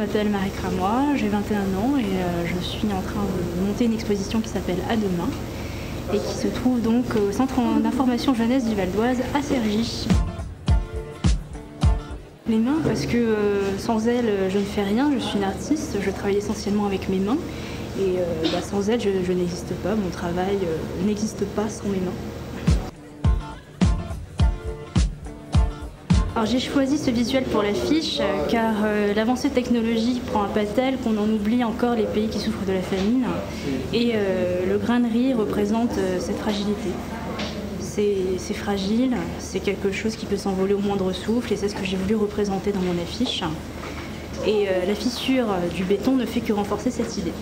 m'appelle Marie Cramois, j'ai 21 ans et je suis en train de monter une exposition qui s'appelle À demain et qui se trouve donc au Centre d'information jeunesse du Val d'Oise à Cergy. Les mains parce que sans elles je ne fais rien, je suis une artiste, je travaille essentiellement avec mes mains et sans elles je n'existe pas, mon travail n'existe pas sans mes mains. Alors j'ai choisi ce visuel pour l'affiche car l'avancée technologique prend un pas tel qu'on en oublie encore les pays qui souffrent de la famine et le grain de riz représente cette fragilité. C'est fragile, c'est quelque chose qui peut s'envoler au moindre souffle et c'est ce que j'ai voulu représenter dans mon affiche. Et la fissure du béton ne fait que renforcer cette idée.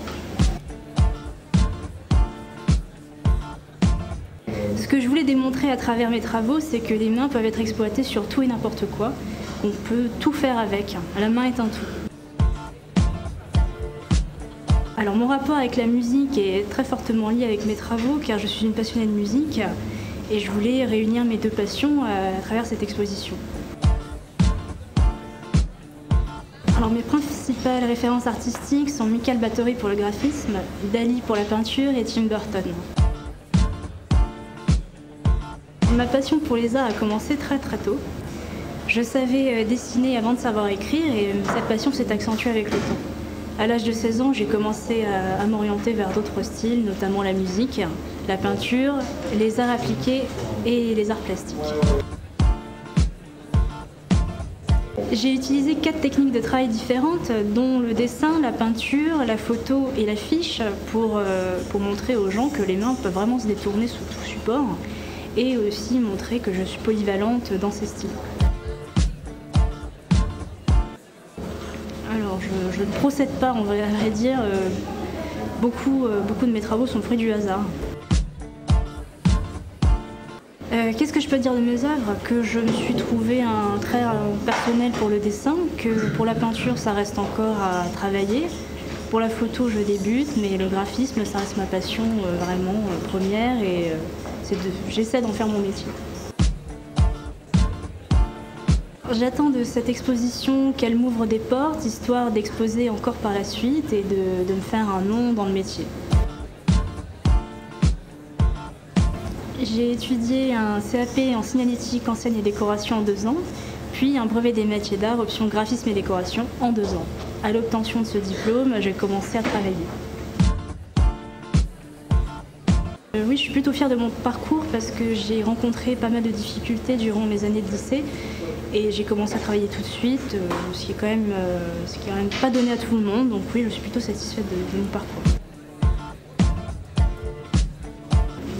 Ce que je voulais démontrer à travers mes travaux, c'est que les mains peuvent être exploitées sur tout et n'importe quoi. On peut tout faire avec. La main est un tout. Alors mon rapport avec la musique est très fortement lié avec mes travaux car je suis une passionnée de musique et je voulais réunir mes deux passions à travers cette exposition. Alors mes principales références artistiques sont Michael Bathory pour le graphisme, Dali pour la peinture et Tim Burton. Ma passion pour les arts a commencé très tôt. Je savais dessiner avant de savoir écrire et cette passion s'est accentuée avec le temps. À l'âge de 16 ans, j'ai commencé à m'orienter vers d'autres styles, notamment la musique, la peinture, les arts appliqués et les arts plastiques. J'ai utilisé 4 techniques de travail différentes, dont le dessin, la peinture, la photo et l'affiche, pour montrer aux gens que les mains peuvent vraiment se détourner sous tout support et aussi montrer que je suis polyvalente dans ces styles. Alors je ne procède pas, on va dire, beaucoup de mes travaux sont le fruit du hasard. Qu'est-ce que je peux dire de mes œuvres? Que je me suis trouvé un trait personnel pour le dessin, que pour la peinture ça reste encore à travailler. Pour la photo je débute, mais le graphisme ça reste ma passion vraiment première et j'essaie d'en faire mon métier. J'attends de cette exposition qu'elle m'ouvre des portes, histoire d'exposer encore par la suite et de me faire un nom dans le métier. J'ai étudié un CAP en signalétique, enseigne et décoration en 2 ans, puis un brevet des métiers d'art, option graphisme et décoration en 2 ans. À l'obtention de ce diplôme, j'ai commencé à travailler. Oui, je suis plutôt fière de mon parcours parce que j'ai rencontré pas mal de difficultés durant mes années de lycée et j'ai commencé à travailler tout de suite, ce qui est quand même pas donné à tout le monde, donc oui, je suis plutôt satisfaite de mon parcours.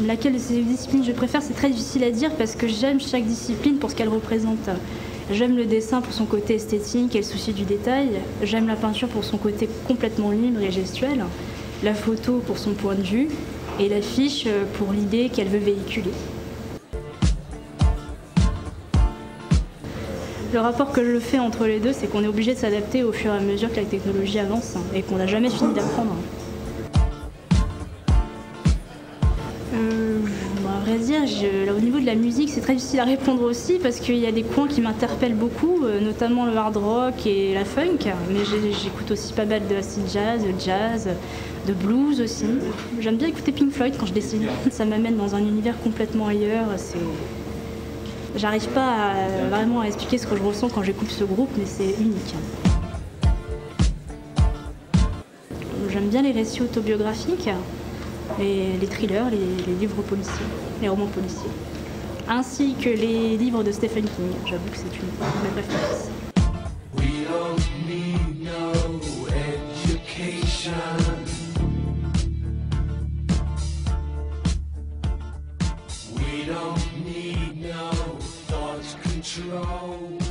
Laquelle de ces disciplines je préfère, c'est très difficile à dire parce que j'aime chaque discipline pour ce qu'elle représente. J'aime le dessin pour son côté esthétique et le souci du détail, j'aime la peinture pour son côté complètement libre et gestuel, la photo pour son point de vue, et l'affiche pour l'idée qu'elle veut véhiculer. Le rapport que je fais entre les deux, c'est qu'on est obligé de s'adapter au fur et à mesure que la technologie avance et qu'on n'a jamais fini d'apprendre. À vrai dire, au niveau de la musique, c'est très difficile à répondre aussi parce qu'il y a des coins qui m'interpellent beaucoup, notamment le hard rock et la funk, mais j'écoute aussi pas mal de acid jazz, de blues aussi. J'aime bien écouter Pink Floyd quand je dessine. Ça m'amène dans un univers complètement ailleurs. J'arrive pas vraiment à expliquer ce que je ressens quand j'écoute ce groupe, mais c'est unique. J'aime bien les récits autobiographiques, les thrillers, les livres policiers, les romans policiers, ainsi que les livres de Stephen King. J'avoue que c'est une de mes préférences. We don't need no thought control.